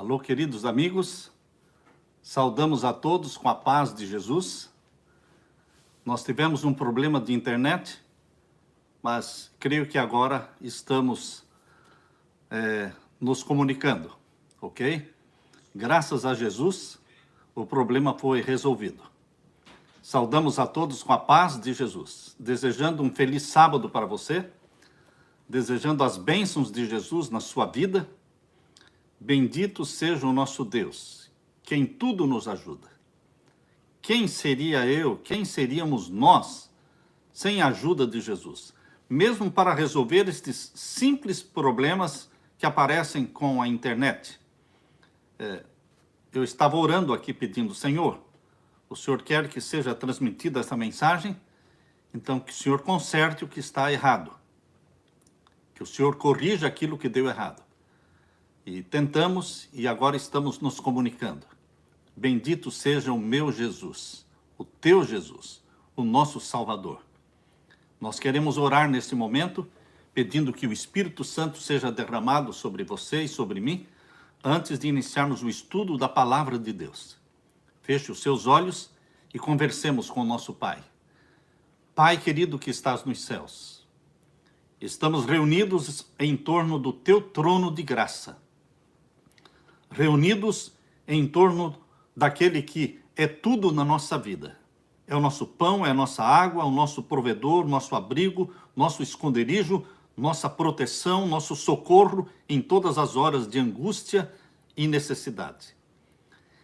Alô, queridos amigos, saudamos a todos com a paz de Jesus. Nós tivemos um problema de internet, mas creio que agora estamos nos comunicando, ok? Graças a Jesus, o problema foi resolvido. Saudamos a todos com a paz de Jesus, desejando um feliz sábado para você, desejando as bênçãos de Jesus na sua vida. Bendito seja o nosso Deus, que em tudo nos ajuda. Quem seria eu, quem seríamos nós, sem a ajuda de Jesus? Mesmo para resolver estes simples problemas que aparecem com a internet. Eu estava orando aqui pedindo, Senhor, o Senhor quer que seja transmitida essa mensagem, então que o Senhor conserte o que está errado. Que o Senhor corrija aquilo que deu errado. E tentamos, e agora estamos nos comunicando. Bendito seja o meu Jesus, o teu Jesus, o nosso Salvador. Nós queremos orar neste momento, pedindo que o Espírito Santo seja derramado sobre você e sobre mim, antes de iniciarmos o estudo da Palavra de Deus. Feche os seus olhos e conversemos com o nosso Pai. Pai querido que estás nos céus, estamos reunidos em torno do teu trono de graça. Reunidos em torno daquele que é tudo na nossa vida. É o nosso pão, é a nossa água, o nosso provedor, nosso abrigo, nosso esconderijo, nossa proteção, nosso socorro em todas as horas de angústia e necessidade.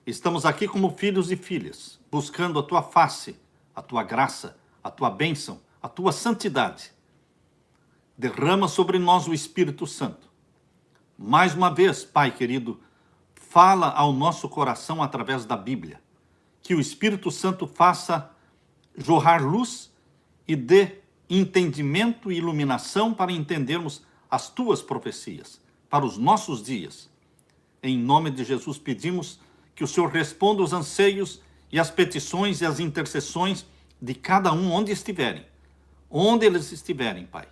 Estamos aqui como filhos e filhas, buscando a tua face, a tua graça, a tua bênção, a tua santidade. Derrama sobre nós o Espírito Santo. Mais uma vez, Pai querido, fala ao nosso coração através da Bíblia. Que o Espírito Santo faça jorrar luz e dê entendimento e iluminação para entendermos as tuas profecias, para os nossos dias. Em nome de Jesus pedimos que o Senhor responda os anseios e as petições e as intercessões de cada um onde estiverem. Onde eles estiverem, Pai.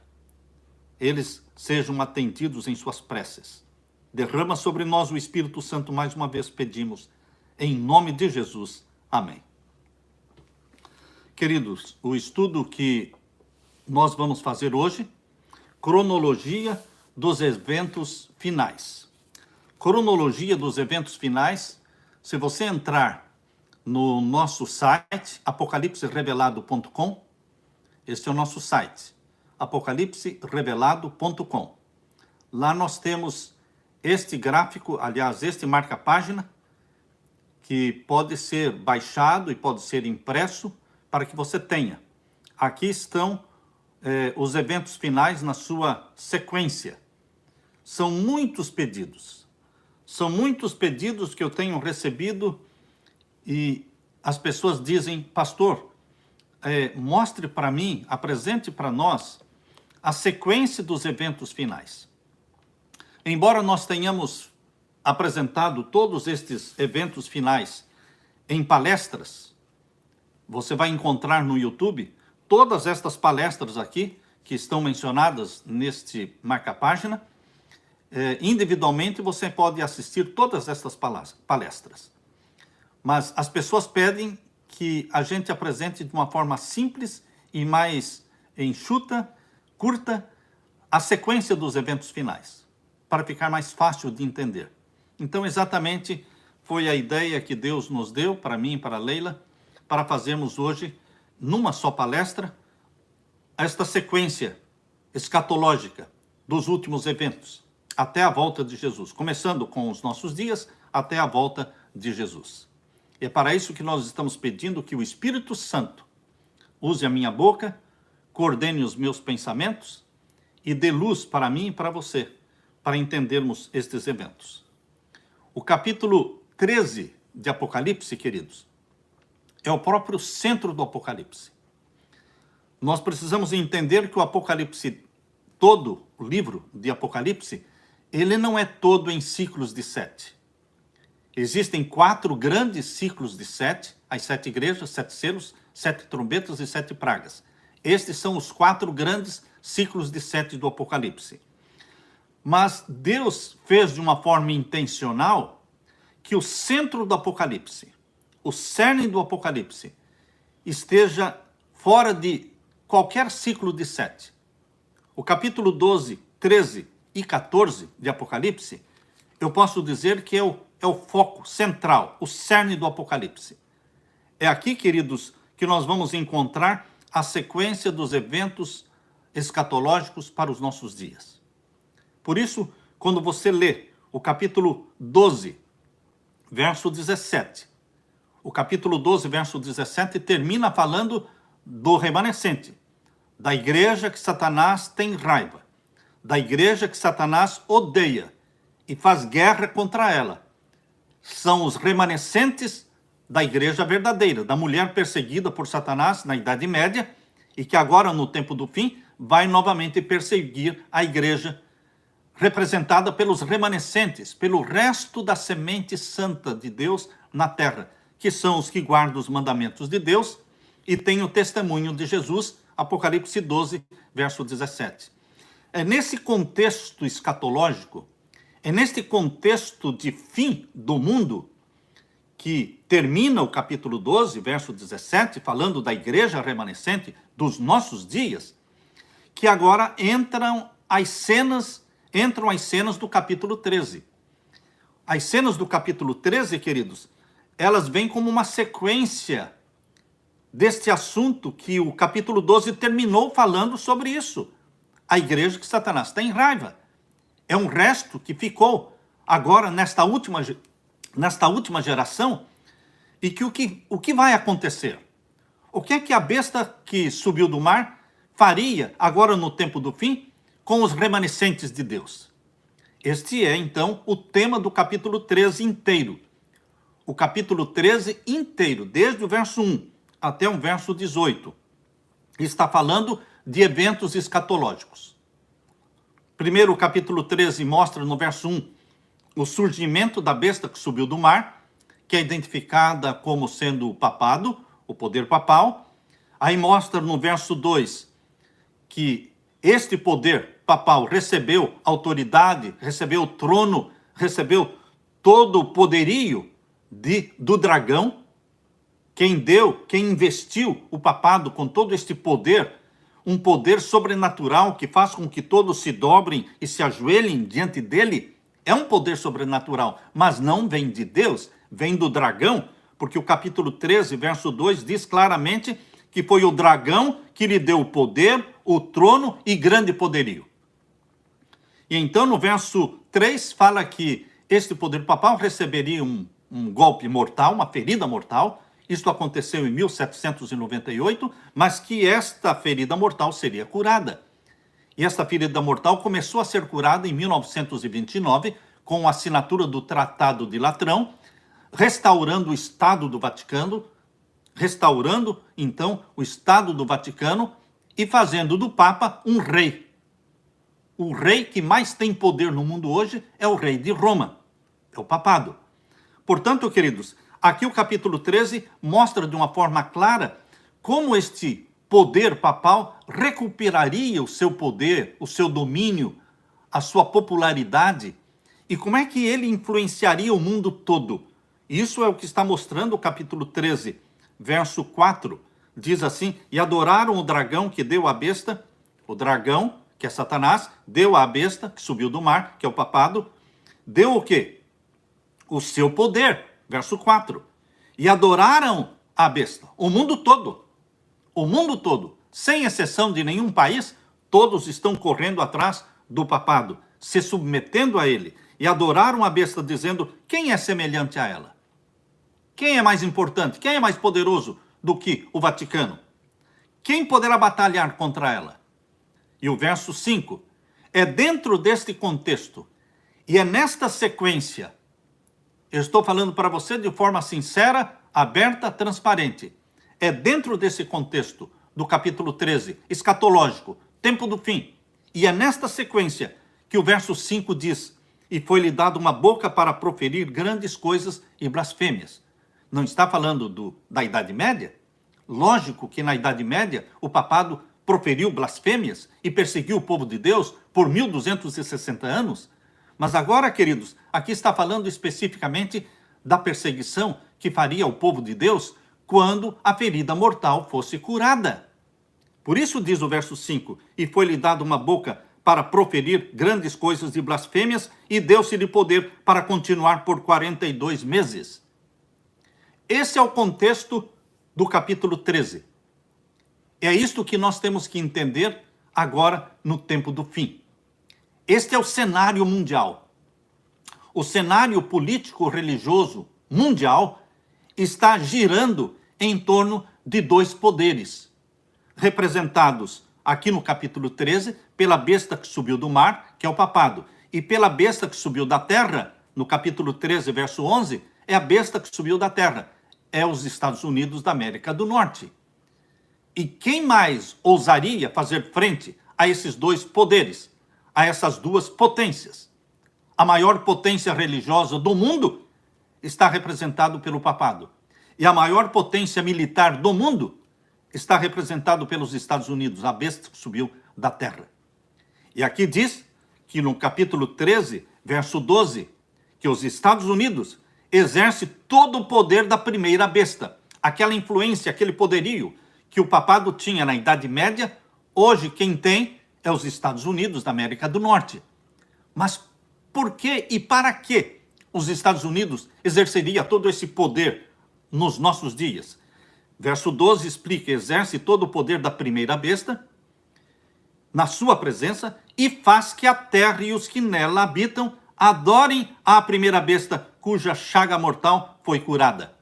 Eles sejam atendidos em suas preces. Derrama sobre nós o Espírito Santo, mais uma vez pedimos, em nome de Jesus. Amém. Queridos, o estudo que nós vamos fazer hoje, cronologia dos eventos finais. Cronologia dos eventos finais, se você entrar no nosso site, apocalipserevelado.com, este é o nosso site, apocalipserevelado.com. Lá nós temos este gráfico, aliás, este marca-página, que pode ser baixado e pode ser impresso para que você tenha. Aqui estão os eventos finais na sua sequência. São muitos pedidos. São muitos pedidos que eu tenho recebido e as pessoas dizem, pastor, mostre para mim, apresente para nós a sequência dos eventos finais. Embora nós tenhamos apresentado todos estes eventos finais em palestras, você vai encontrar no YouTube todas estas palestras aqui, que estão mencionadas neste marca-página. Individualmente você pode assistir todas estas palestras. Mas as pessoas pedem que a gente apresente de uma forma simples e mais enxuta, curta, a sequência dos eventos finais, para ficar mais fácil de entender. Então, exatamente, foi a ideia que Deus nos deu, para mim e para a Leila, para fazermos hoje, numa só palestra, esta sequência escatológica dos últimos eventos, até a volta de Jesus, começando com os nossos dias, até a volta de Jesus. E é para isso que nós estamos pedindo que o Espírito Santo use a minha boca, coordene os meus pensamentos e dê luz para mim e para você, para entendermos estes eventos. O capítulo 13 de Apocalipse, queridos, é o próprio centro do Apocalipse. Nós precisamos entender que o Apocalipse, todo o livro de Apocalipse, ele não é todo em ciclos de 7. Existem 4 grandes ciclos de 7, as 7 igrejas, 7 selos, 7 trombetas e 7 pragas. Estes são os 4 grandes ciclos de 7 do Apocalipse. Mas Deus fez de uma forma intencional que o centro do Apocalipse, o cerne do Apocalipse, esteja fora de qualquer ciclo de 7. O capítulo 12, 13 e 14 de Apocalipse, eu posso dizer que é o foco central, o cerne do Apocalipse. É aqui, queridos, que nós vamos encontrar a sequência dos eventos escatológicos para os nossos dias. Por isso, quando você lê o capítulo 12, verso 17, o capítulo 12, verso 17, termina falando do remanescente, da igreja que Satanás tem raiva, da igreja que Satanás odeia e faz guerra contra ela. São os remanescentes da igreja verdadeira, da mulher perseguida por Satanás na Idade Média e que agora, no tempo do fim, vai novamente perseguir a igreja representada pelos remanescentes, pelo resto da semente santa de Deus na terra, que são os que guardam os mandamentos de Deus e têm o testemunho de Jesus, Apocalipse 12, verso 17. É nesse contexto escatológico, é neste contexto de fim do mundo, que termina o capítulo 12, verso 17, falando da igreja remanescente dos nossos dias, que agora entram as cenas do capítulo 13. As cenas do capítulo 13, queridos, elas vêm como uma sequência deste assunto que o capítulo 12 terminou falando sobre isso. A igreja que Satanás tem raiva. É um resto que ficou agora nesta última geração. E que o que vai acontecer? O que é que a besta que subiu do mar faria agora no tempo do fim com os remanescentes de Deus? Este é, então, o tema do capítulo 13 inteiro. O capítulo 13 inteiro, desde o verso 1 até o verso 18, está falando de eventos escatológicos. Primeiro, o capítulo 13 mostra no verso 1 o surgimento da besta que subiu do mar, que é identificada como sendo o papado, o poder papal. Aí mostra no verso 2 que este poder papal recebeu autoridade, recebeu o trono, recebeu todo o poderio do dragão. Quem investiu o papado com todo este poder, um poder sobrenatural que faz com que todos se dobrem e se ajoelhem diante dele, é um poder sobrenatural, mas não vem de Deus, vem do dragão, porque o capítulo 13, verso 2, diz claramente que foi o dragão que lhe deu o poder, o trono e grande poderio. E então no verso 3 fala que este poder papal receberia um golpe mortal, uma ferida mortal. Isto aconteceu em 1798, mas que esta ferida mortal seria curada. E esta ferida mortal começou a ser curada em 1929, com a assinatura do Tratado de Latrão, restaurando o Estado do Vaticano, restaurando, então, o Estado do Vaticano e fazendo do Papa um rei. O rei que mais tem poder no mundo hoje é o rei de Roma, é o papado. Portanto, queridos, aqui o capítulo 13 mostra de uma forma clara como este poder papal recuperaria o seu poder, o seu domínio, a sua popularidade, e como é que ele influenciaria o mundo todo. Isso é o que está mostrando o capítulo 13, verso 4. Diz assim: e adoraram o dragão que deu à besta, o dragão, que é Satanás, deu à besta, que subiu do mar, que é o papado, deu o quê? O seu poder, verso 4. E adoraram a besta, o mundo todo, sem exceção de nenhum país, todos estão correndo atrás do papado, se submetendo a ele, e adoraram a besta, dizendo: quem é semelhante a ela? Quem é mais importante? Quem é mais poderoso do que o Vaticano? Quem poderá batalhar contra ela? E o verso 5, é dentro deste contexto, e é nesta sequência, eu estou falando para você de forma sincera, aberta, transparente. É dentro desse contexto do capítulo 13, escatológico, tempo do fim. E é nesta sequência que o verso 5 diz: e foi-lhe dado uma boca para proferir grandes coisas e blasfêmias. Não está falando da Idade Média? Lógico que na Idade Média o papado proferiu blasfêmias e perseguiu o povo de Deus por 1260 anos. Mas agora, queridos, aqui está falando especificamente da perseguição que faria ao povo de Deus quando a ferida mortal fosse curada. Por isso diz o verso 5, e foi-lhe dado uma boca para proferir grandes coisas e blasfêmias, e deu-se-lhe poder para continuar por 42 meses. Esse é o contexto do capítulo 13. É isto que nós temos que entender agora no tempo do fim. Este é o cenário mundial. O cenário político-religioso mundial está girando em torno de dois poderes, representados aqui no capítulo 13 pela besta que subiu do mar, que é o papado, e pela besta que subiu da terra, no capítulo 13, verso 11, é a besta que subiu da terra, é os Estados Unidos da América do Norte. E quem mais ousaria fazer frente a esses dois poderes, a essas duas potências? A maior potência religiosa do mundo está representado pelo papado. E a maior potência militar do mundo está representado pelos Estados Unidos, a besta que subiu da terra. E aqui diz que no capítulo 13, verso 12, que os Estados Unidos exercem todo o poder da primeira besta. Aquela influência, aquele poderio que o papado tinha na Idade Média, hoje quem tem é os Estados Unidos da América do Norte. Mas por que e para que os Estados Unidos exerceria todo esse poder nos nossos dias? Verso 12 explica, exerce todo o poder da primeira besta na sua presença e faz que a terra e os que nela habitam adorem a primeira besta cuja chaga mortal foi curada.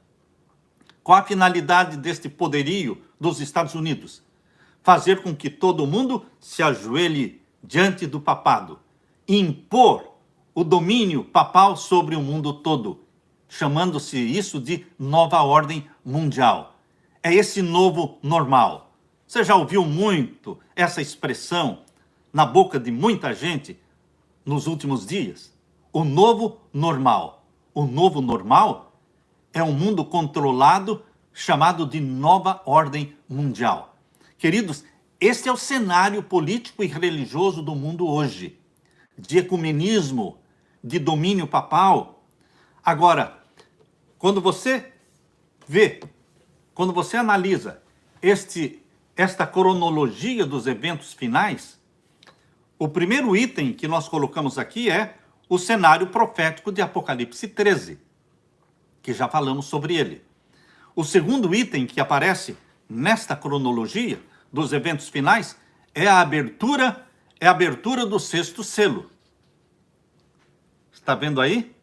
Qual a finalidade deste poderio dos Estados Unidos? Fazer com que todo mundo se ajoelhe diante do papado, impor o domínio papal sobre o mundo todo, chamando-se isso de nova ordem mundial. É esse novo normal. Você já ouviu muito essa expressão na boca de muita gente nos últimos dias? O novo normal. O novo normal é um mundo controlado chamado de nova ordem mundial. Queridos, este é o cenário político e religioso do mundo hoje, de ecumenismo, de domínio papal. Agora, quando você vê, quando você analisa esta cronologia dos eventos finais, o primeiro item que nós colocamos aqui é o cenário profético de Apocalipse 13, que já falamos sobre ele. O segundo item que aparece nesta cronologia dos eventos finais é a abertura do sexto selo. Está vendo aí?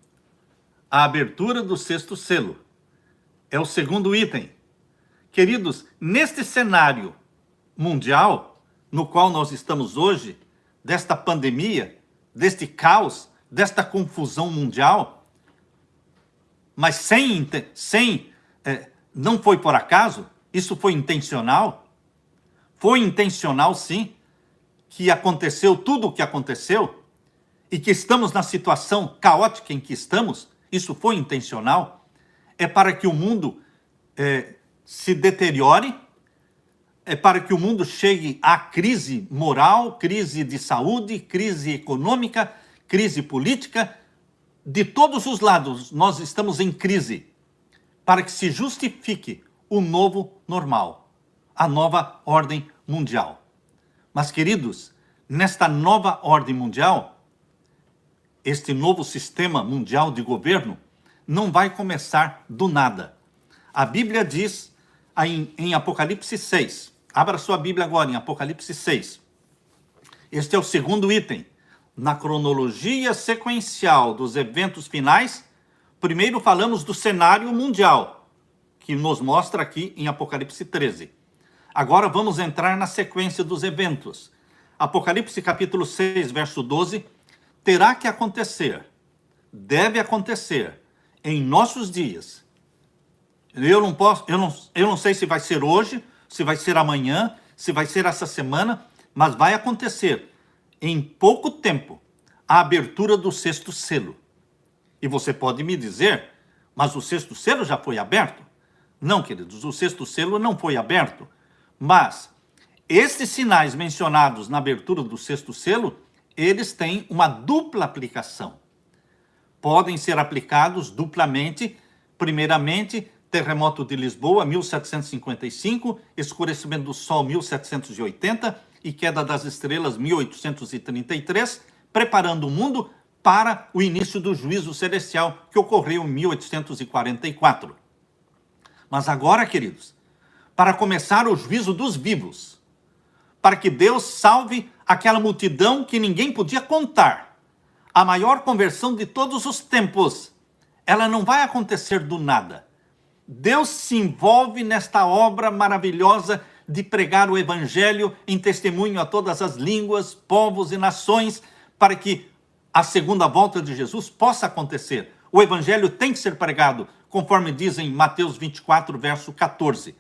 A abertura do sexto selo. É o segundo item. Queridos, neste cenário mundial no qual nós estamos hoje, desta pandemia, deste caos, desta confusão mundial, mas não foi por acaso, isso foi intencional. Foi intencional, sim, que aconteceu tudo o que aconteceu e que estamos na situação caótica em que estamos. Isso foi intencional. É para que o mundo se deteriore, é para que o mundo chegue à crise moral, crise de saúde, crise econômica, crise política. De todos os lados, nós estamos em crise, para que se justifique o novo normal, a nova ordem mundial. Mas, queridos, nesta nova ordem mundial, este novo sistema mundial de governo não vai começar do nada. A Bíblia diz em Apocalipse 6, abra sua Bíblia agora em Apocalipse 6. Este é o segundo item. Na cronologia sequencial dos eventos finais, primeiro falamos do cenário mundial, que nos mostra aqui em Apocalipse 13. Agora vamos entrar na sequência dos eventos. Apocalipse capítulo 6, verso 12, terá que acontecer, deve acontecer em nossos dias. Eu não sei se vai ser hoje, se vai ser amanhã, se vai ser essa semana, mas vai acontecer em pouco tempo a abertura do sexto selo. E você pode me dizer, mas o sexto selo já foi aberto? Não, queridos, o sexto selo não foi aberto, mas esses sinais mencionados na abertura do sexto selo, eles têm uma dupla aplicação. Podem ser aplicados duplamente Primeiramente, terremoto de Lisboa, 1755, escurecimento do Sol, 1780 e queda das estrelas, 1833, preparando o mundo para o início do juízo celestial, que ocorreu em 1844. Mas agora, queridos, para começar o juízo dos vivos, para que Deus salve aquela multidão que ninguém podia contar, a maior conversão de todos os tempos, ela não vai acontecer do nada. Deus se envolve nesta obra maravilhosa de pregar o evangelho em testemunho a todas as línguas, povos e nações, para que a segunda volta de Jesus possa acontecer. O evangelho tem que ser pregado, conforme diz em Mateus 24, verso 14.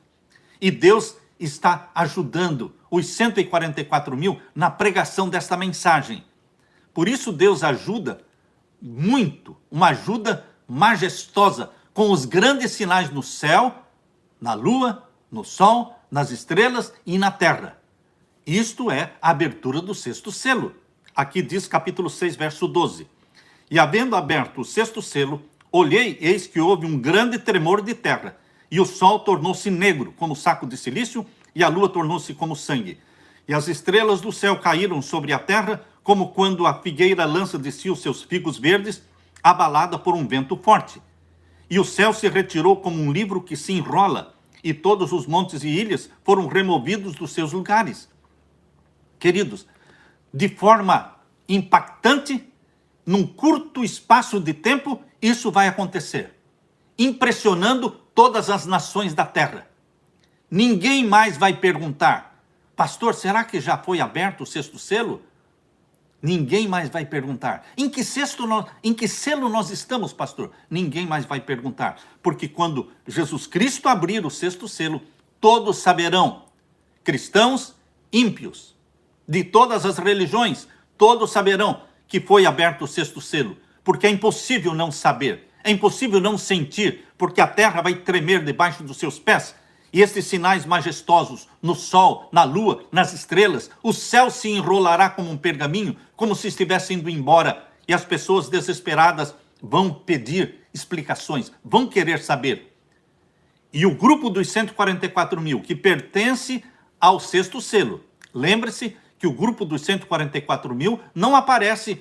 E Deus está ajudando os 144 mil na pregação desta mensagem. Por isso Deus ajuda muito, uma ajuda majestosa, com os grandes sinais no céu, na lua, no sol, nas estrelas e na terra. Isto é a abertura do sexto selo. Aqui diz capítulo 6, verso 12. E havendo aberto o sexto selo, olhei, eis que houve um grande tremor de terra, e o sol tornou-se negro, como saco de silício, e a lua tornou-se como sangue. E as estrelas do céu caíram sobre a terra, como quando a figueira lança de si os seus figos verdes, abalada por um vento forte. E o céu se retirou como um livro que se enrola, e todos os montes e ilhas foram removidos dos seus lugares. Queridos, de forma impactante, num curto espaço de tempo, isso vai acontecer, impressionando todas as nações da terra. Ninguém mais vai perguntar, pastor, será que já foi aberto o sexto selo? Ninguém mais vai perguntar. Em que selo nós estamos, pastor? Ninguém mais vai perguntar. Porque quando Jesus Cristo abrir o sexto selo, todos saberão, cristãos, ímpios, de todas as religiões, todos saberão que foi aberto o sexto selo. Porque é impossível não saber, é impossível não sentir, porque a terra vai tremer debaixo dos seus pés. E estes sinais majestosos no sol, na lua, nas estrelas, o céu se enrolará como um pergaminho, como se estivesse indo embora. E as pessoas desesperadas vão pedir explicações, vão querer saber. E o grupo dos 144 mil, que pertence ao sexto selo. Lembre-se que o grupo dos 144 mil não aparece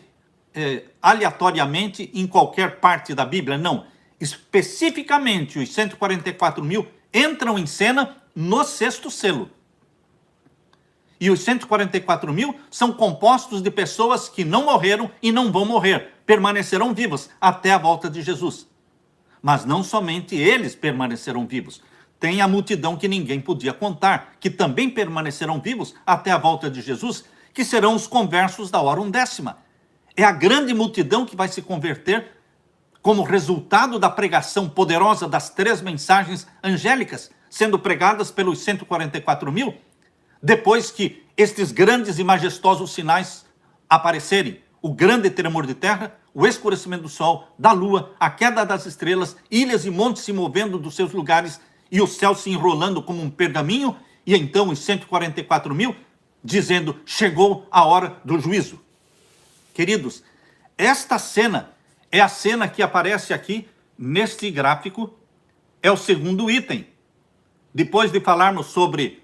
aleatoriamente em qualquer parte da Bíblia, não. Especificamente os 144 mil entram em cena no sexto selo. E os 144 mil são compostos de pessoas que não morreram e não vão morrer, permanecerão vivas até a volta de Jesus. Mas não somente eles permanecerão vivos. Tem a multidão que ninguém podia contar, que também permanecerão vivos até a volta de Jesus, que serão os conversos da hora undécima. É a grande multidão que vai se converter como resultado da pregação poderosa das 3 mensagens angélicas, sendo pregadas pelos 144 mil, depois que estes grandes e majestosos sinais aparecerem, o grande tremor de terra, o escurecimento do sol, da lua, a queda das estrelas, ilhas e montes se movendo dos seus lugares e o céu se enrolando como um pergaminho, e então os 144 mil dizendo, chegou a hora do juízo. Queridos, esta cena é a cena que aparece aqui neste gráfico, é o segundo item. Depois de falarmos sobre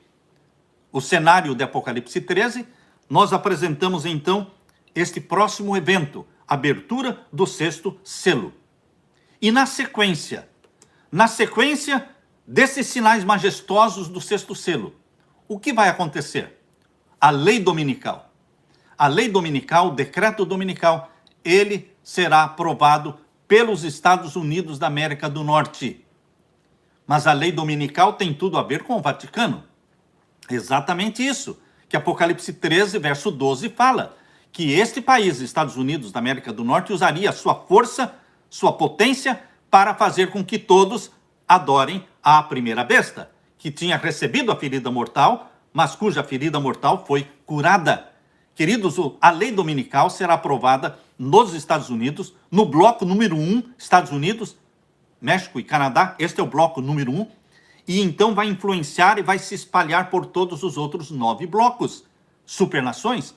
o cenário de Apocalipse 13, nós apresentamos então este próximo evento, abertura do sexto selo. E na sequência desses sinais majestosos do sexto selo, o que vai acontecer? A lei dominical. A lei dominical, o decreto dominical, ele será aprovado pelos Estados Unidos da América do Norte. Mas a lei dominical tem tudo a ver com o Vaticano. Exatamente isso que Apocalipse 13, verso 12 fala, que este país, Estados Unidos da América do Norte, usaria sua força, sua potência, para fazer com que todos adorem a primeira besta, que tinha recebido a ferida mortal, mas cuja ferida mortal foi curada. Queridos, a lei dominical será aprovada nos Estados Unidos, no bloco número 1, Estados Unidos, México e Canadá, este é o bloco número 1, e então vai influenciar e vai se espalhar por todos os outros 9 blocos, supernações.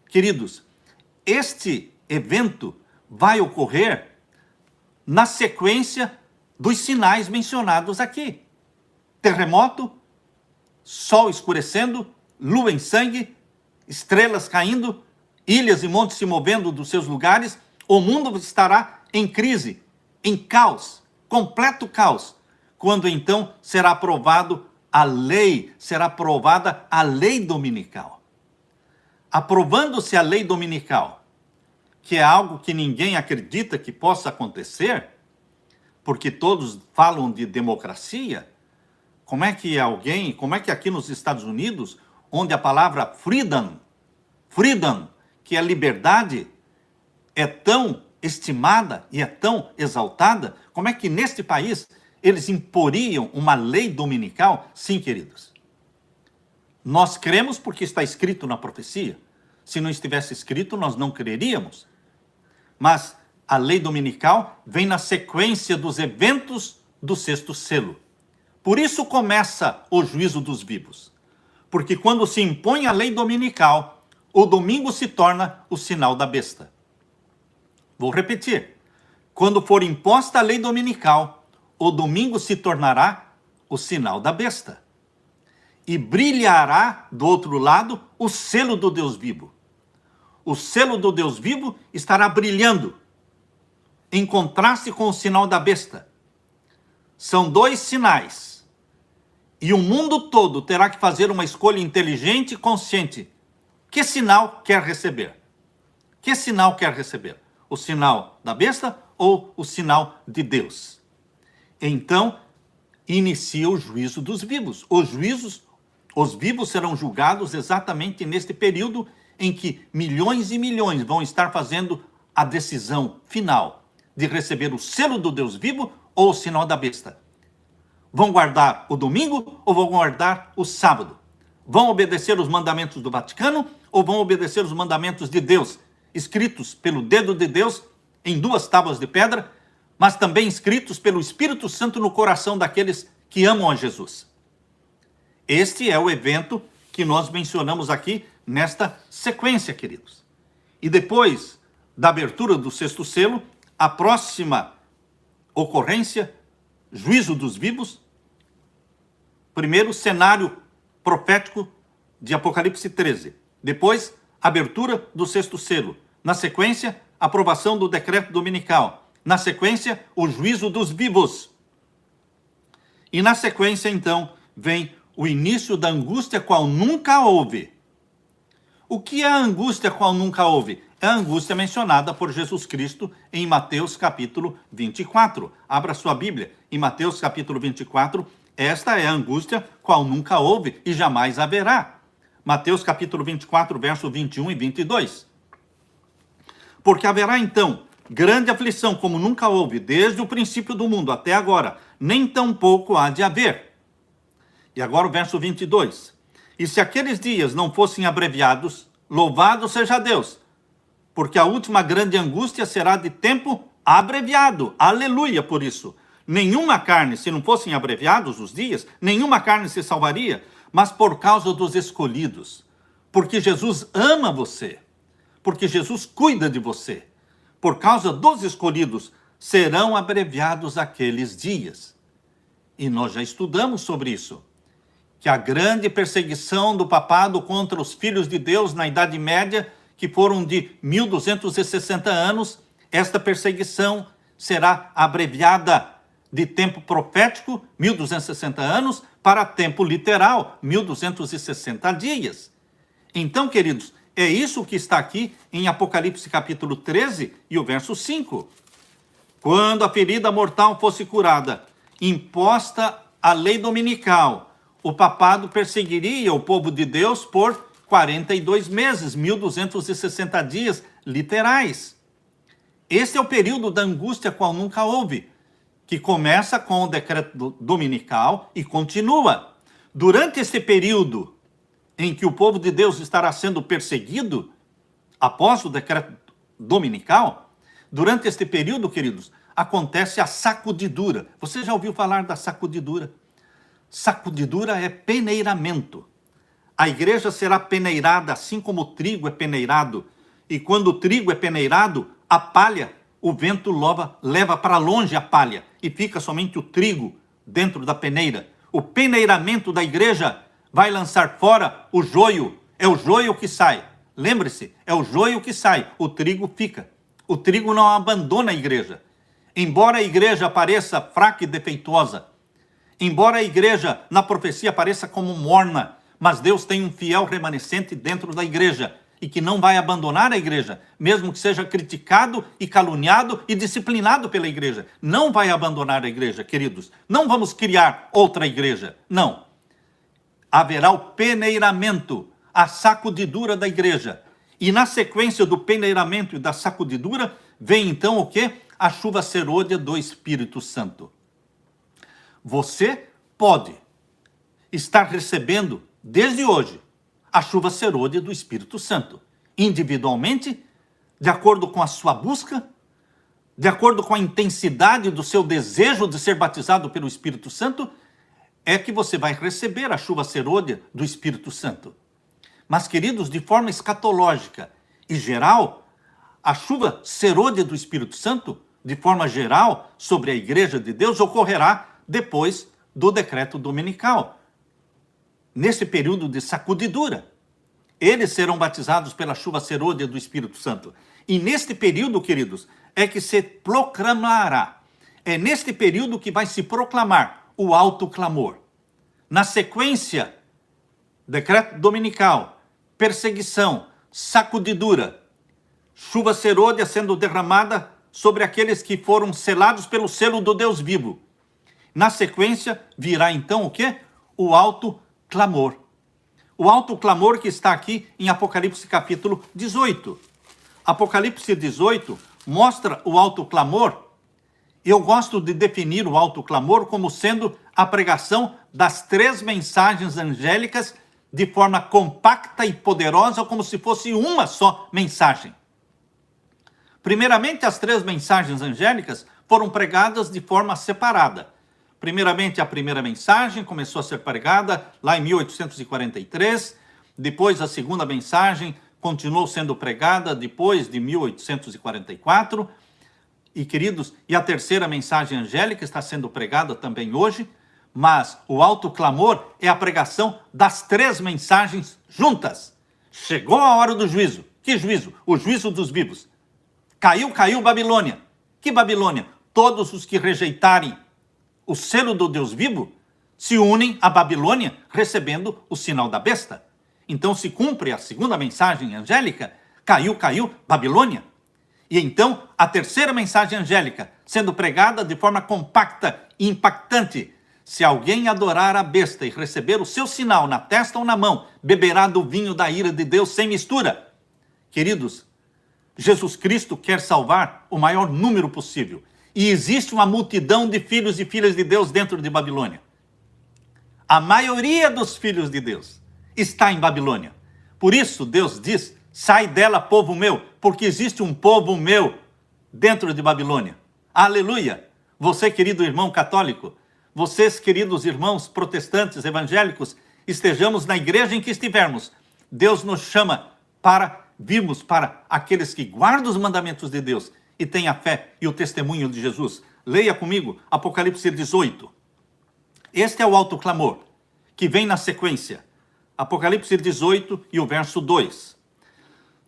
Queridos, este evento vai ocorrer na sequência dos sinais mencionados aqui: terremoto, sol escurecendo, lua em sangue, estrelas caindo, ilhas e montes se movendo dos seus lugares. O mundo estará em crise, em caos, completo caos, quando então será aprovada a lei dominical. Aprovando-se a lei dominical, que é algo que ninguém acredita que possa acontecer, porque todos falam de democracia. Como é que aqui nos Estados Unidos, onde a palavra freedom, que é liberdade, é tão estimada e é tão exaltada, como é que neste país eles imporiam uma lei dominical? Sim, queridos. Nós cremos porque está escrito na profecia. Se não estivesse escrito, nós não creríamos. Mas a lei dominical vem na sequência dos eventos do sexto selo. Por isso começa o juízo dos vivos. Porque quando se impõe a lei dominical, o domingo se torna o sinal da besta. Vou repetir. Quando for imposta a lei dominical, o domingo se tornará o sinal da besta. E brilhará do outro lado o selo do Deus vivo. O selo do Deus vivo estará brilhando, em contraste com o sinal da besta. São dois sinais. E o mundo todo terá que fazer uma escolha inteligente e consciente. Que sinal quer receber? Que sinal quer receber? O sinal da besta ou o sinal de Deus? Então, inicia o juízo dos vivos. Os vivos serão julgados exatamente neste período em que milhões e milhões vão estar fazendo a decisão final de receber o selo do Deus vivo ou o sinal da besta. Vão guardar o domingo ou vão guardar o sábado? Vão obedecer os mandamentos do Vaticano ou vão obedecer os mandamentos de Deus, escritos pelo dedo de Deus em 2 tábuas de pedra, mas também escritos pelo Espírito Santo no coração daqueles que amam a Jesus? Este é o evento que nós mencionamos aqui nesta sequência, queridos. E depois da abertura do sexto selo, a próxima ocorrência, juízo dos vivos. Primeiro, cenário profético de Apocalipse 13. Depois, abertura do sexto selo. Na sequência, aprovação do decreto dominical. Na sequência, o juízo dos vivos. E na sequência, então, vem o início da angústia qual nunca houve. O que é a angústia qual nunca houve? É a angústia mencionada por Jesus Cristo em Mateus capítulo 24. Abra sua Bíblia. Em Mateus capítulo 24, esta é a angústia qual nunca houve e jamais haverá. Mateus capítulo 24, verso 21 e 22. Porque haverá então grande aflição como nunca houve, desde o princípio do mundo até agora, nem tampouco há de haver. E agora o verso 22. E se aqueles dias não fossem abreviados, louvado seja Deus, porque a última grande angústia será de tempo abreviado. Aleluia por isso. Nenhuma carne, se não fossem abreviados os dias, nenhuma carne se salvaria, mas por causa dos escolhidos. Porque Jesus ama você. Porque Jesus cuida de você. Por causa dos escolhidos, serão abreviados aqueles dias. E nós já estudamos sobre isso. Que a grande perseguição do papado contra os filhos de Deus na Idade Média, que foram de 1260 anos, esta perseguição será abreviada de tempo profético, 1260 anos, para tempo literal, 1260 dias. Então, queridos, é isso que está aqui em Apocalipse capítulo 13 e o verso 5. Quando a ferida mortal fosse curada, imposta a lei dominical, o papado perseguiria o povo de Deus por 42 meses, 1260 dias literais. Este é o período da angústia qual nunca houve, que começa com o decreto dominical e continua. Durante este período em que o povo de Deus estará sendo perseguido, após o decreto dominical, durante este período, queridos, acontece a sacudidura. Você já ouviu falar da sacudidura? Sacudidura é peneiramento. A igreja será peneirada assim como o trigo é peneirado. E quando o trigo é peneirado, a palha o vento leva para longe a palha e fica somente o trigo dentro da peneira. O peneiramento da igreja vai lançar fora o joio. É o joio que sai. Lembre-se, é o joio que sai, o trigo fica. O trigo não abandona a igreja. Embora a igreja pareça fraca e defeituosa, embora a igreja na profecia pareça como morna, mas Deus tem um fiel remanescente dentro da igreja e que não vai abandonar a igreja, mesmo que seja criticado e caluniado e disciplinado pela igreja. Não vai abandonar a igreja, queridos. Não vamos criar outra igreja. Não. Haverá o peneiramento, a sacudidura da igreja. E na sequência do peneiramento e da sacudidura, vem então o quê? A chuva serôdia do Espírito Santo. Você pode estar recebendo, desde hoje, a chuva serôdia do Espírito Santo. Individualmente, de acordo com a sua busca, de acordo com a intensidade do seu desejo de ser batizado pelo Espírito Santo, é que você vai receber a chuva serôdia do Espírito Santo. Mas, queridos, de forma escatológica e geral, a chuva serôdia do Espírito Santo, de forma geral, sobre a igreja de Deus, ocorrerá depois do decreto dominical. Nesse período de sacudidura, eles serão batizados pela chuva serôdia do Espírito Santo. E neste período, queridos, é que se proclamará. É neste período que vai se proclamar o alto clamor. Na sequência, decreto dominical, perseguição, sacudidura, chuva serôdia sendo derramada sobre aqueles que foram selados pelo selo do Deus vivo. Na sequência, virá então o quê? O alto clamor. O alto clamor que está aqui em Apocalipse capítulo 18. Apocalipse 18 mostra o alto clamor. Eu gosto de definir o alto clamor como sendo a pregação das 3 mensagens angélicas de forma compacta e poderosa, como se fosse uma só mensagem. Primeiramente, as 3 mensagens angélicas foram pregadas de forma separada. Primeiramente, a primeira mensagem começou a ser pregada lá em 1843. Depois, a segunda mensagem continuou sendo pregada depois de 1844. E, queridos, e a terceira mensagem angélica está sendo pregada também hoje. Mas o alto clamor é a pregação das 3 mensagens juntas. Chegou a hora do juízo. Que juízo? O juízo dos vivos. Caiu Babilônia. Que Babilônia? Todos os que rejeitarem o selo do Deus vivo se unem à Babilônia recebendo o sinal da besta. Então se cumpre a segunda mensagem angélica, caiu Babilônia. E então a terceira mensagem angélica sendo pregada de forma compacta e impactante. Se alguém adorar a besta e receber o seu sinal na testa ou na mão, beberá do vinho da ira de Deus sem mistura. Queridos, Jesus Cristo quer salvar o maior número possível. E existe uma multidão de filhos e filhas de Deus dentro de Babilônia. A maioria dos filhos de Deus está em Babilônia. Por isso Deus diz, sai dela, povo meu, porque existe um povo meu dentro de Babilônia. Aleluia! Você, querido irmão católico, vocês, queridos irmãos protestantes, evangélicos, estejamos na igreja em que estivermos. Deus nos chama para virmos para aqueles que guardam os mandamentos de Deus e têm a fé e o testemunho de Jesus. Leia comigo Apocalipse 18. Este é o alto clamor que vem na sequência. Apocalipse 18 e o verso 2.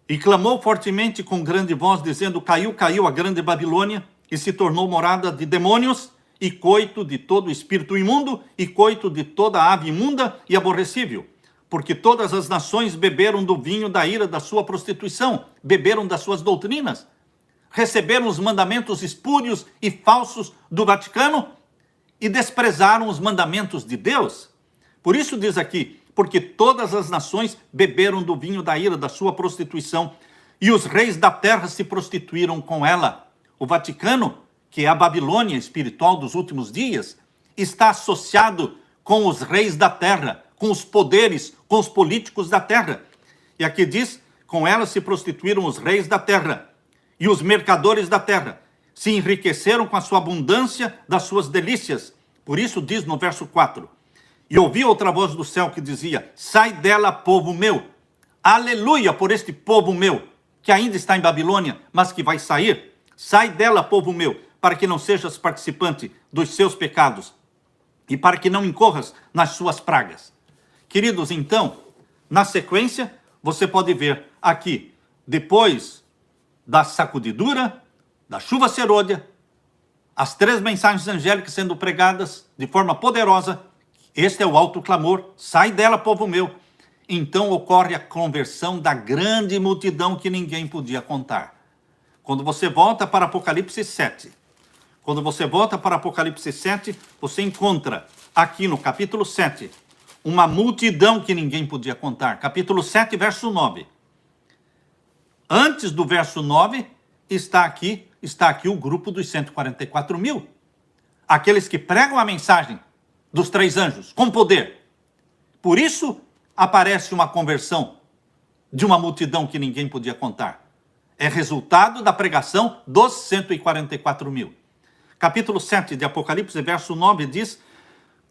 E clamou fortemente com grande voz, dizendo, caiu a grande Babilônia, e se tornou morada de demônios, e coito de todo espírito imundo, e coito de toda ave imunda e aborrecível. Porque todas as nações beberam do vinho da ira da sua prostituição, beberam das suas doutrinas, receberam os mandamentos espúrios e falsos do Vaticano, e desprezaram os mandamentos de Deus. Por isso diz aqui, porque todas as nações beberam do vinho da ira da sua prostituição, e os reis da terra se prostituíram com ela. O Vaticano, que é a Babilônia espiritual dos últimos dias, está associado com os reis da terra, com os poderes, com os políticos da terra. E aqui diz, com ela se prostituíram os reis da terra, e os mercadores da terra se enriqueceram com a sua abundância das suas delícias. Por isso diz no verso 4, e ouvi outra voz do céu que dizia, sai dela, povo meu. Aleluia por este povo meu, que ainda está em Babilônia, mas que vai sair. Sai dela, povo meu, para que não sejas participante dos seus pecados e para que não incorras nas suas pragas. Queridos, então, na sequência, você pode ver aqui, depois da sacudidura, da chuva serôdia, as 3 mensagens angélicas sendo pregadas de forma poderosa. Este é o alto clamor, sai dela, povo meu. Então ocorre a conversão da grande multidão que ninguém podia contar. Quando você volta para Apocalipse 7, você encontra aqui no capítulo 7, uma multidão que ninguém podia contar. Capítulo 7, verso 9. Antes do verso 9, está aqui o grupo dos 144 mil. Aqueles que pregam a mensagem dos 3 anjos, com poder. Por isso, aparece uma conversão de uma multidão que ninguém podia contar. É resultado da pregação dos 144 mil. Capítulo 7 de Apocalipse, verso 9, diz: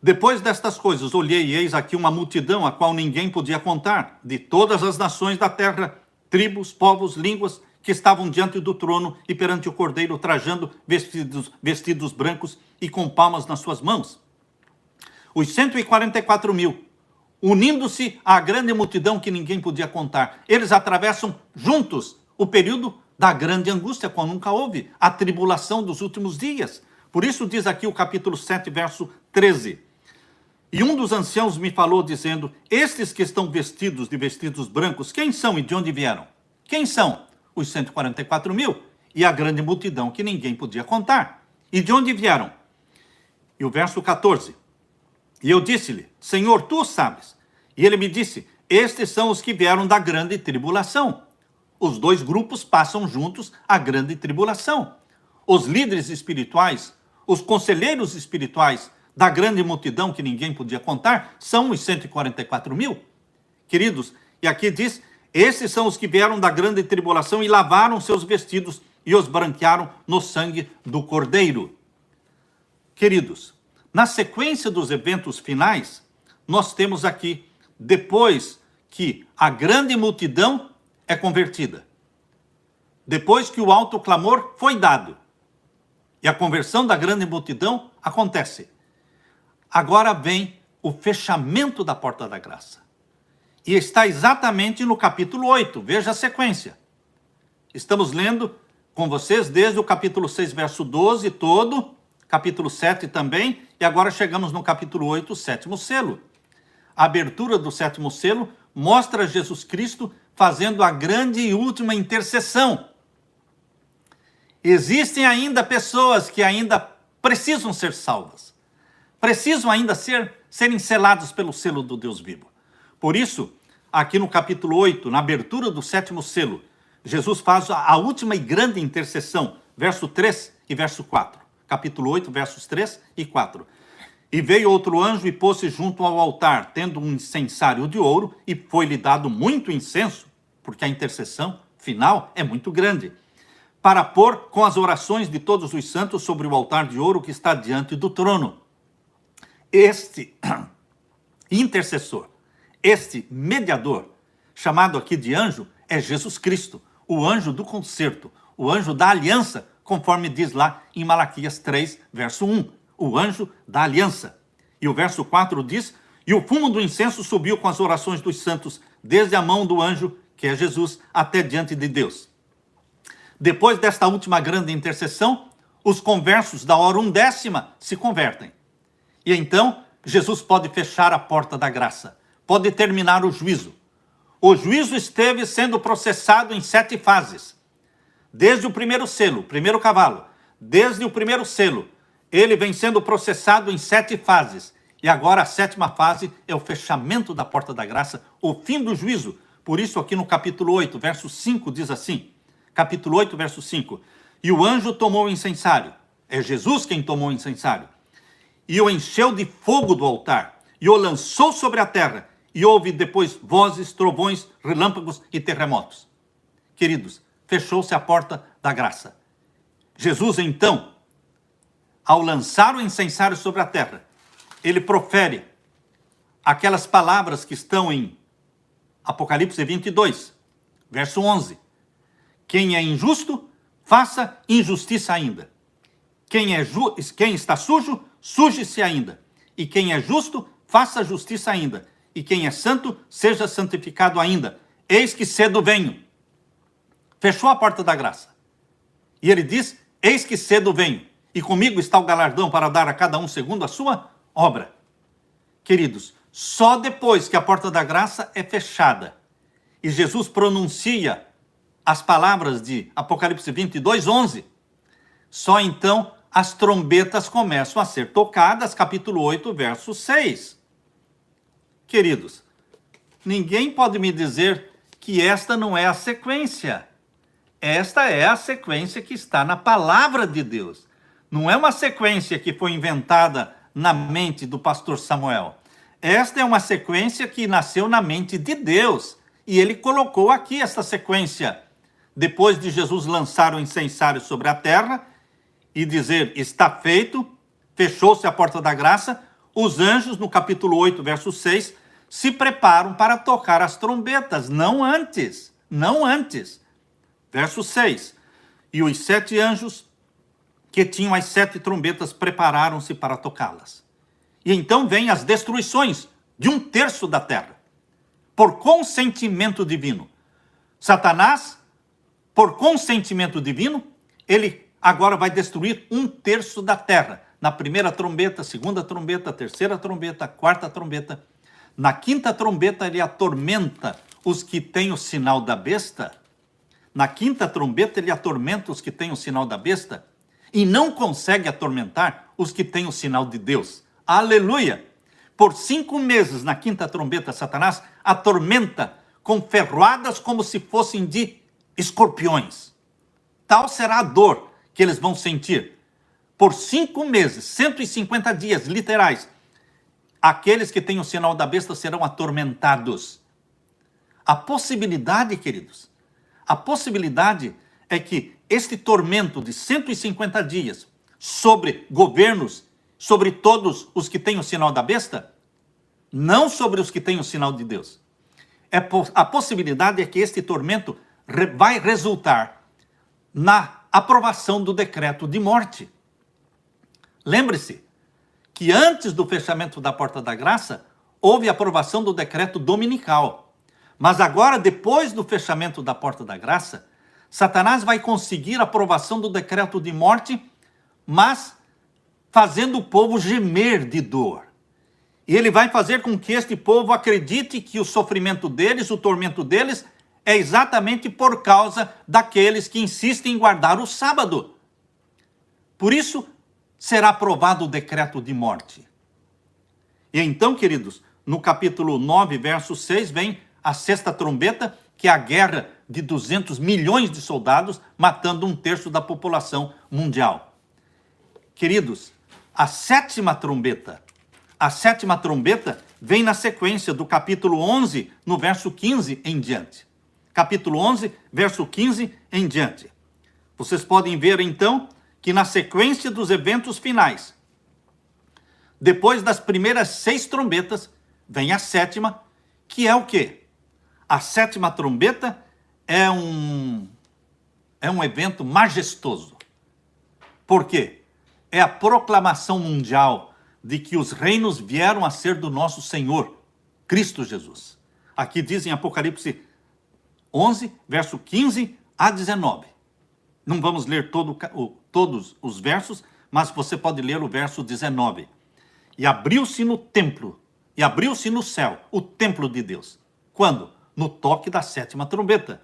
depois destas coisas, olhei e eis aqui uma multidão a qual ninguém podia contar, de todas as nações da terra, tribos, povos, línguas, que estavam diante do trono e perante o Cordeiro, trajando vestidos brancos e com palmas nas suas mãos. Os 144 mil, unindo-se à grande multidão que ninguém podia contar. Eles atravessam juntos o período da grande angústia, quando nunca houve a tribulação dos últimos dias. Por isso diz aqui o capítulo 7, verso 13. E um dos anciãos me falou, dizendo: estes que estão vestidos de vestidos brancos, quem são e de onde vieram? Quem são? Os 144 mil e a grande multidão que ninguém podia contar. E de onde vieram? E o verso 14. E eu disse-lhe: Senhor, tu sabes. E ele me disse: estes são os que vieram da grande tribulação. Os 2 grupos passam juntos a grande tribulação. Os líderes espirituais, os conselheiros espirituais da grande multidão que ninguém podia contar, são os 144 mil. Queridos, e aqui diz: esses são os que vieram da grande tribulação e lavaram seus vestidos e os branquearam no sangue do Cordeiro. Queridos, na sequência dos eventos finais, nós temos aqui, depois que a grande multidão é convertida, depois que o alto clamor foi dado, e a conversão da grande multidão acontece, agora vem o fechamento da porta da graça. E está exatamente no capítulo 8, veja a sequência. Estamos lendo com vocês desde o capítulo 6, verso 12 todo, capítulo 7 também, e agora chegamos no capítulo 8, o 7º selo. A abertura do 7º selo mostra Jesus Cristo fazendo a grande e última intercessão. Existem ainda pessoas que ainda precisam ser salvas. Precisam ainda serem selados pelo selo do Deus vivo. Por isso, aqui no capítulo 8, na abertura do 7º selo, Jesus faz a última e grande intercessão, verso 3 e verso 4. Capítulo 8, versos 3 e 4. E veio outro anjo e pôs-se junto ao altar, tendo um incensário de ouro, e foi-lhe dado muito incenso, porque a intercessão final é muito grande, para pôr com as orações de todos os santos sobre o altar de ouro que está diante do trono. Este intercessor, este mediador, chamado aqui de anjo, é Jesus Cristo, o anjo do concerto, o anjo da aliança, conforme diz lá em Malaquias 3, verso 1. O anjo da aliança. E o verso 4 diz: e o fumo do incenso subiu com as orações dos santos, desde a mão do anjo, que é Jesus, até diante de Deus. Depois desta última grande intercessão, os conversos da hora 1/10 se convertem. E então, Jesus pode fechar a porta da graça, pode terminar o juízo. O juízo esteve sendo processado em 7 fases. Desde o primeiro selo, o primeiro cavalo, desde o primeiro selo, ele vem sendo processado em 7 fases. E agora a 7ª fase é o fechamento da porta da graça, o fim do juízo. Por isso aqui no capítulo 8, verso 5, diz assim, capítulo 8, verso 5, e o anjo tomou o incensário, é Jesus quem tomou o incensário, e o encheu de fogo do altar, e o lançou sobre a terra, e houve depois vozes, trovões, relâmpagos e terremotos. Queridos, fechou-se a porta da graça. Jesus então, ao lançar o incensário sobre a terra, ele profere aquelas palavras que estão em Apocalipse 22, verso 11. Quem é injusto, faça injustiça ainda. Quem está sujo, suje-se ainda. E quem é justo, faça justiça ainda. E quem é santo, seja santificado ainda. Eis que cedo venho. Fechou a porta da graça. E ele diz, eis que cedo venho. E comigo está o galardão para dar a cada um segundo a sua obra. Queridos, só depois que a porta da graça é fechada e Jesus pronuncia as palavras de Apocalipse 22:11, só então as trombetas começam a ser tocadas, capítulo 8, verso 6. Queridos, ninguém pode me dizer que esta não é a sequência. Esta é a sequência que está na palavra de Deus. Não é uma sequência que foi inventada na mente do pastor Samuel. Esta é uma sequência que nasceu na mente de Deus. E ele colocou aqui esta sequência. Depois de Jesus lançar o incensário sobre a terra e dizer, está feito, fechou-se a porta da graça, os anjos, no capítulo 8, verso 6, se preparam para tocar as trombetas, não antes, não antes. Verso 6, e os 7 anjos que tinham as 7 trombetas prepararam-se para tocá-las. E então vêm as destruições de 1/3 da terra, por consentimento divino. Satanás, por consentimento divino, ele agora vai destruir 1/3 da terra. Na primeira trombeta, segunda trombeta, terceira trombeta, quarta trombeta. Na quinta trombeta, ele atormenta os que têm o sinal da besta. Na quinta trombeta, ele atormenta os que têm o sinal da besta e não consegue atormentar os que têm o sinal de Deus. Aleluia! Por 5 meses, na quinta trombeta, Satanás atormenta com ferroadas como se fossem de escorpiões. Tal será a dor que eles vão sentir. Por 5 meses, 150 dias literais, aqueles que têm o sinal da besta serão atormentados. A possibilidade, queridos, a possibilidade é que este tormento de 150 dias sobre governos, sobre todos os que têm o sinal da besta, não sobre os que têm o sinal de Deus. A possibilidade é que este tormento vai resultar na aprovação do decreto de morte. Lembre-se que antes do fechamento da porta da graça, houve a aprovação do decreto dominical. Mas agora, depois do fechamento da porta da graça, Satanás vai conseguir a aprovação do decreto de morte, mas fazendo o povo gemer de dor. E ele vai fazer com que este povo acredite que o sofrimento deles, o tormento deles, é exatamente por causa daqueles que insistem em guardar o sábado. Por isso, será aprovado o decreto de morte. E então, queridos, no capítulo 9, verso 6, vem a sexta trombeta, que é a guerra de 200 milhões de soldados, matando 1/3 da população mundial. Queridos, a sétima trombeta vem na sequência do capítulo 11, no verso 15 em diante. Capítulo 11, verso 15 em diante. Vocês podem ver, então, que na sequência dos eventos finais, depois das primeiras 6 trombetas, vem a sétima, que é o quê? A sétima trombeta é um evento majestoso. Por quê? É a proclamação mundial de que os reinos vieram a ser do nosso Senhor, Cristo Jesus. Aqui diz em Apocalipse 11, verso 15 a 19. Não vamos ler todos os versos, mas você pode ler o verso 19. E abriu-se no templo, e abriu-se no céu, o templo de Deus. Quando? No toque da sétima trombeta.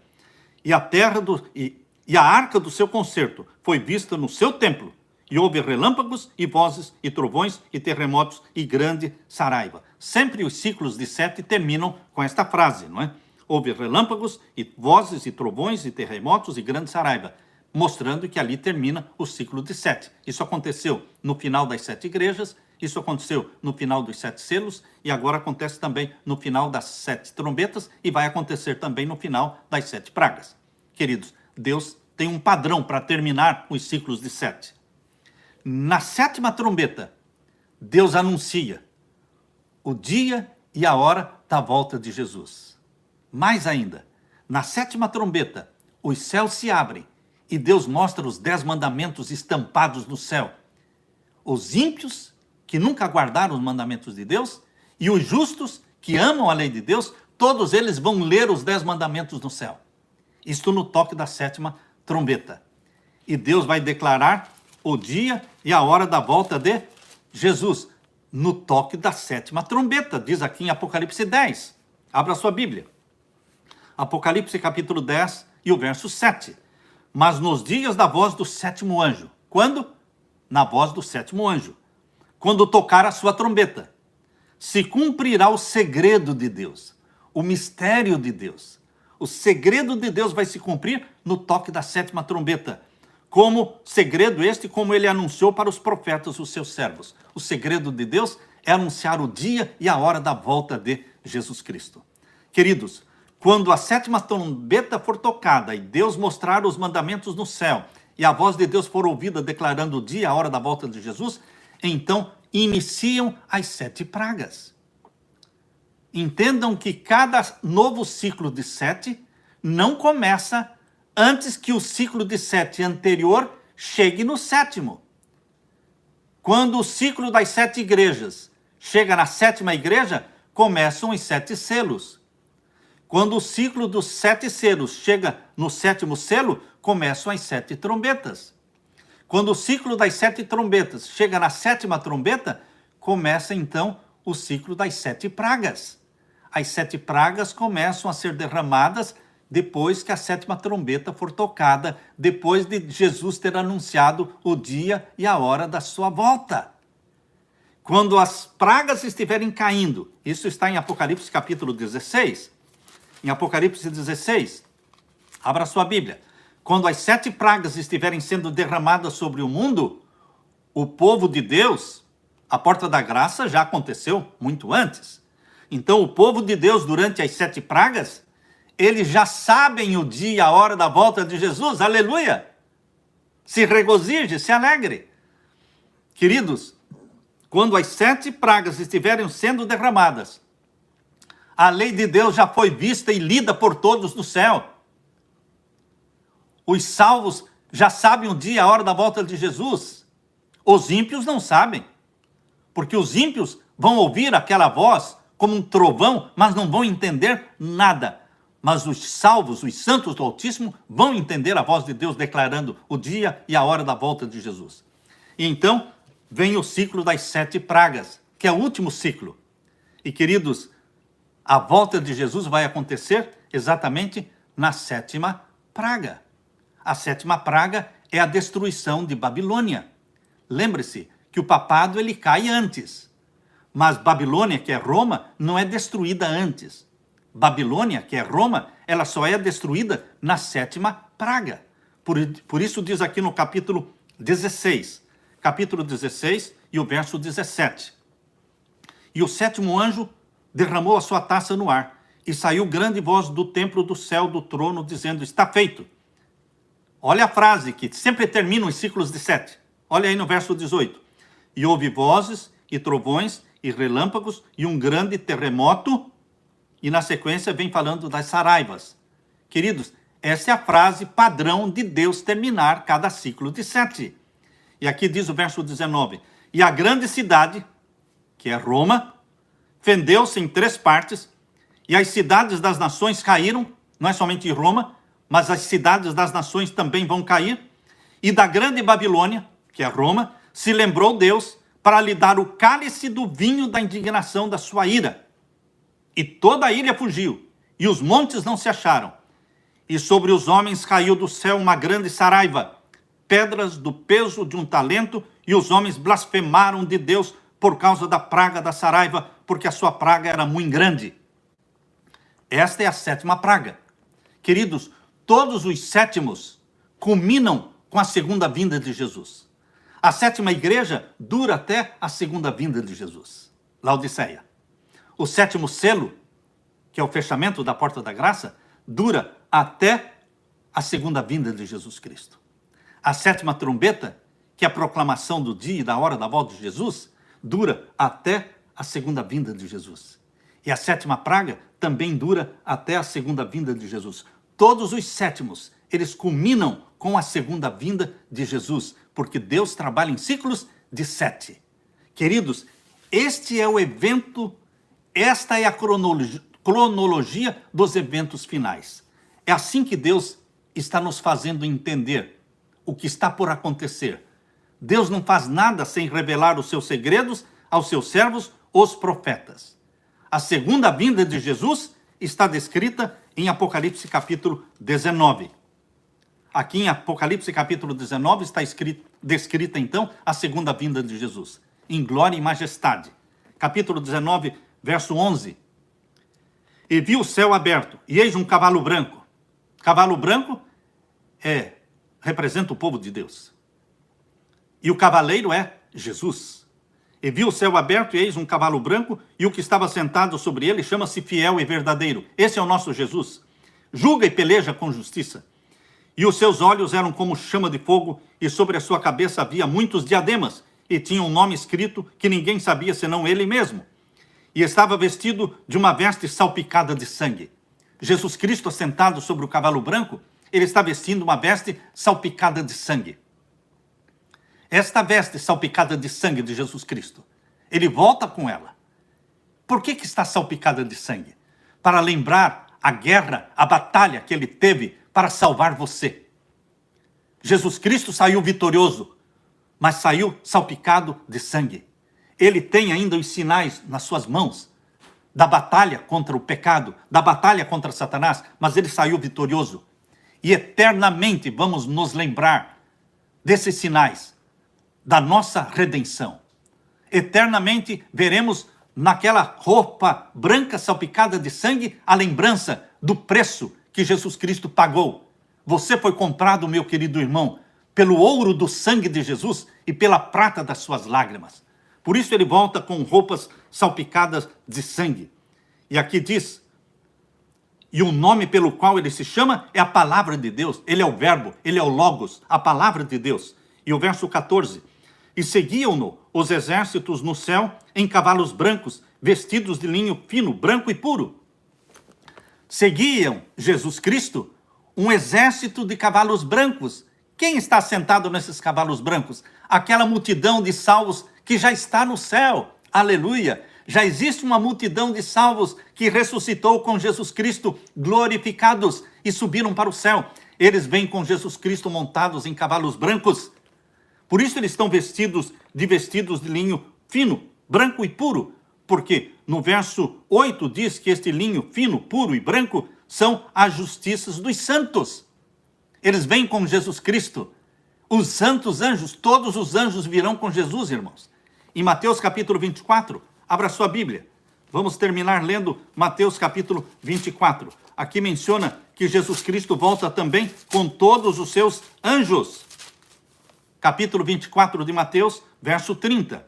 E a arca do seu concerto foi vista no seu templo. E houve relâmpagos e vozes e trovões e terremotos e grande saraiva. Sempre os ciclos de 7 terminam com esta frase, não é? Houve relâmpagos e vozes e trovões e terremotos e grande saraiva, mostrando que ali termina o ciclo de 7. Isso aconteceu no final das 7 igrejas, isso aconteceu no final dos 7 selos, e agora acontece também no final das 7 trombetas, e vai acontecer também no final das 7 pragas. Queridos, Deus tem um padrão para terminar os ciclos de 7. Na sétima trombeta, Deus anuncia o dia e a hora da volta de Jesus. Mais ainda, na sétima trombeta, os céus se abrem e Deus mostra os 10 mandamentos estampados no céu. Os ímpios, que nunca guardaram os mandamentos de Deus, e os justos, que amam a lei de Deus, todos eles vão ler os 10 mandamentos no céu. Isto no toque da 7ª trombeta. E Deus vai declarar o dia e a hora da volta de Jesus, no toque da 7ª trombeta, diz aqui em Apocalipse 10. Abra sua Bíblia. Apocalipse capítulo 10 e o verso 7. Mas nos dias da voz do 7º anjo. Quando? Na voz do 7º anjo. Quando tocar a sua trombeta, se cumprirá o segredo de Deus, o mistério de Deus. O segredo de Deus vai se cumprir no toque da 7ª trombeta. Como segredo este, como ele anunciou para os profetas, os seus servos. O segredo de Deus é anunciar o dia e a hora da volta de Jesus Cristo. Queridos, quando a 7ª trombeta for tocada e Deus mostrar os mandamentos no céu, e a voz de Deus for ouvida declarando o dia e a hora da volta de Jesus, então iniciam as 7 pragas. Entendam que cada novo ciclo de 7 não começa antes que o ciclo de 7 anterior chegue no 7º. Quando o ciclo das 7 igrejas chega na 7ª igreja, começam os 7 selos. Quando o ciclo dos 7 selos chega no 7º selo, começam as 7 trombetas. Quando o ciclo das 7 trombetas chega na 7ª trombeta, começa então o ciclo das 7 pragas. As 7 pragas começam a ser derramadas depois que a 7ª trombeta for tocada, depois de Jesus ter anunciado o dia e a hora da sua volta. Quando as pragas estiverem caindo, isso está em Apocalipse capítulo 16. Em Apocalipse 16, abra sua Bíblia. Quando as 7 pragas estiverem sendo derramadas sobre o mundo, o povo de Deus, a porta da graça já aconteceu muito antes. Então, o povo de Deus, durante as 7 pragas, eles já sabem o dia e a hora da volta de Jesus. Aleluia! Se regozije, se alegre. Queridos, quando as 7 pragas estiverem sendo derramadas, a lei de Deus já foi vista e lida por todos no céu. Os salvos já sabem o dia e a hora da volta de Jesus. Os ímpios não sabem, porque os ímpios vão ouvir aquela voz como um trovão, mas não vão entender nada. Mas os salvos, os santos do Altíssimo, vão entender a voz de Deus declarando o dia e a hora da volta de Jesus. E então vem o ciclo das 7 pragas, que é o último ciclo. E queridos, a volta de Jesus vai acontecer exatamente na 7ª praga. A 7ª praga é a destruição de Babilônia. Lembre-se que o papado ele cai antes. Mas Babilônia, que é Roma, não é destruída antes. Babilônia, que é Roma, ela só é destruída na 7ª praga. Por isso diz aqui no capítulo 16. Capítulo 16 e o verso 17. E o 7º anjo derramou a sua taça no ar, e saiu grande voz do templo do céu do trono, dizendo, está feito. Olha a frase que sempre termina os ciclos de 7. Olha aí no verso 18. E houve vozes, e trovões, e relâmpagos, e um grande terremoto, e na sequência vem falando das saraivas. Queridos, essa é a frase padrão de Deus terminar cada ciclo de 7. E aqui diz o verso 19. E a grande cidade, que é Roma, fendeu-se em 3 partes, e as cidades das nações caíram, não é somente Roma, mas as cidades das nações também vão cair, e da grande Babilônia, que é Roma, se lembrou Deus para lhe dar o cálice do vinho da indignação da sua ira. E toda a ilha fugiu, e os montes não se acharam. E sobre os homens caiu do céu uma grande saraiva, pedras do peso de um talento, e os homens blasfemaram de Deus por causa da praga da saraiva, porque a sua praga era muito grande. Esta é a 7ª praga. Queridos, todos os 7º culminam com a segunda vinda de Jesus. A 7ª igreja dura até a segunda vinda de Jesus. Laodiceia. O 7º selo, que é o fechamento da porta da graça, dura até a segunda vinda de Jesus Cristo. A 7ª trombeta, que é a proclamação do dia e da hora da volta de Jesus, dura até a segunda vinda de Jesus. E a 7ª praga também dura até a segunda vinda de Jesus. Todos os 7º, eles culminam com a segunda vinda de Jesus, porque Deus trabalha em ciclos de 7. Queridos, este é o evento, esta é a cronologia dos eventos finais. É assim que Deus está nos fazendo entender o que está por acontecer. Deus não faz nada sem revelar os seus segredos aos seus servos, os profetas. A segunda vinda de Jesus está descrita em Apocalipse capítulo 19. Aqui em Apocalipse capítulo 19 está descrita então a segunda vinda de Jesus, em glória e majestade. Capítulo 19, verso 11. E vi o céu aberto, e eis um cavalo branco. Cavalo branco representa o povo de Deus. E o cavaleiro é Jesus. E vi o céu aberto, e eis um cavalo branco, e o que estava sentado sobre ele chama-se Fiel e Verdadeiro. Esse é o nosso Jesus. Julga e peleja com justiça. E os seus olhos eram como chama de fogo, e sobre a sua cabeça havia muitos diademas, e tinha um nome escrito que ninguém sabia senão ele mesmo. E estava vestido de uma veste salpicada de sangue. Jesus Cristo, sentado sobre o cavalo branco, ele está vestindo uma veste salpicada de sangue. Esta veste salpicada de sangue de Jesus Cristo, ele volta com ela. Por que está salpicada de sangue? Para lembrar a guerra, a batalha que ele teve para salvar você. Jesus Cristo saiu vitorioso, mas saiu salpicado de sangue. Ele tem ainda os sinais nas suas mãos da batalha contra o pecado, da batalha contra Satanás, mas ele saiu vitorioso. E eternamente vamos nos lembrar desses sinais da nossa redenção. Eternamente veremos naquela roupa branca salpicada de sangue a lembrança do preço que Jesus Cristo pagou. Você foi comprado, meu querido irmão, pelo ouro do sangue de Jesus e pela prata das suas lágrimas. Por isso ele volta com roupas salpicadas de sangue. E aqui diz, e o nome pelo qual ele se chama é a palavra de Deus. Ele é o verbo, ele é o logos, a palavra de Deus. E o verso 14, e seguiam-no os exércitos no céu em cavalos brancos, vestidos de linho fino, branco e puro. Seguiam Jesus Cristo um exército de cavalos brancos. Quem está sentado nesses cavalos brancos? Aquela multidão de salvos que já está no céu. Aleluia! Já existe uma multidão de salvos que ressuscitou com Jesus Cristo, glorificados, e subiram para o céu. Eles vêm com Jesus Cristo montados em cavalos brancos. Por isso eles estão vestidos de linho fino, branco e puro. Porque no verso 8 diz que este linho fino, puro e branco são as justiças dos santos. Eles vêm com Jesus Cristo. Os santos anjos, todos os anjos virão com Jesus, irmãos. Em Mateus capítulo 24, abra sua Bíblia. Vamos terminar lendo Mateus capítulo 24. Aqui menciona que Jesus Cristo volta também com todos os seus anjos. Capítulo 24 de Mateus, verso 30.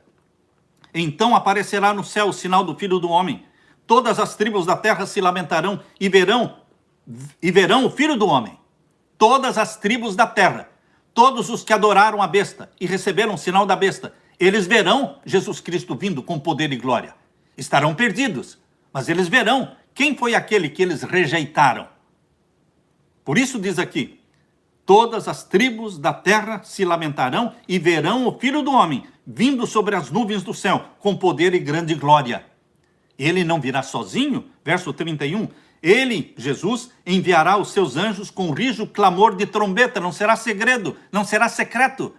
Então aparecerá no céu o sinal do Filho do Homem. Todas as tribos da terra se lamentarão e verão o Filho do Homem. Todas as tribos da terra, todos os que adoraram a besta e receberam o sinal da besta, eles verão Jesus Cristo vindo com poder e glória. Estarão perdidos, mas eles verão quem foi aquele que eles rejeitaram. Por isso diz aqui, todas as tribos da terra se lamentarão e verão o Filho do Homem vindo sobre as nuvens do céu com poder e grande glória. Ele não virá sozinho, verso 31, ele, Jesus, enviará os seus anjos com rijo clamor de trombeta, não será segredo, não será secreto.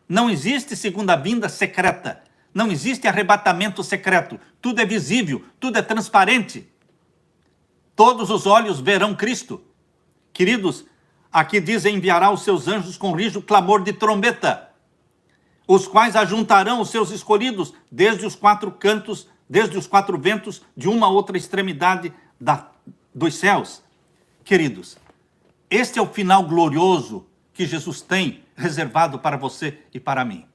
Não existe segunda vinda secreta, não existe arrebatamento secreto, tudo é visível, tudo é transparente. Todos os olhos verão Cristo. Queridos, aqui diz, enviará os seus anjos com rijo clamor de trombeta, os quais ajuntarão os seus escolhidos desde os quatro cantos, desde os quatro ventos, de uma a outra extremidade dos céus. Queridos, este é o final glorioso que Jesus tem reservado para você e para mim.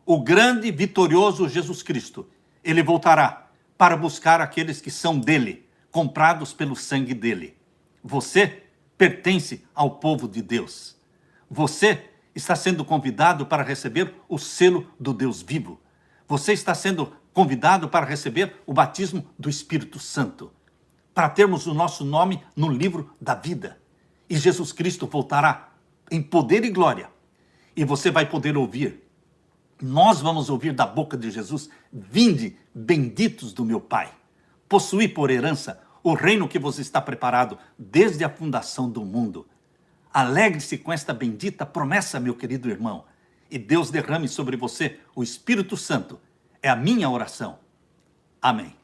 O grande, vitorioso Jesus Cristo, ele voltará para buscar aqueles que são dele, comprados pelo sangue dele. Você pertence ao povo de Deus. Você está sendo convidado para receber o selo do Deus vivo. Você está sendo convidado para receber o batismo do Espírito Santo, para termos o nosso nome no livro da vida. E Jesus Cristo voltará em poder e glória. E você vai poder ouvir. Nós vamos ouvir da boca de Jesus: vinde, benditos do meu Pai. Possuí por herança o reino que vos está preparado desde a fundação do mundo. Alegre-se com esta bendita promessa, meu querido irmão. E Deus derrame sobre você o Espírito Santo. É a minha oração. Amém.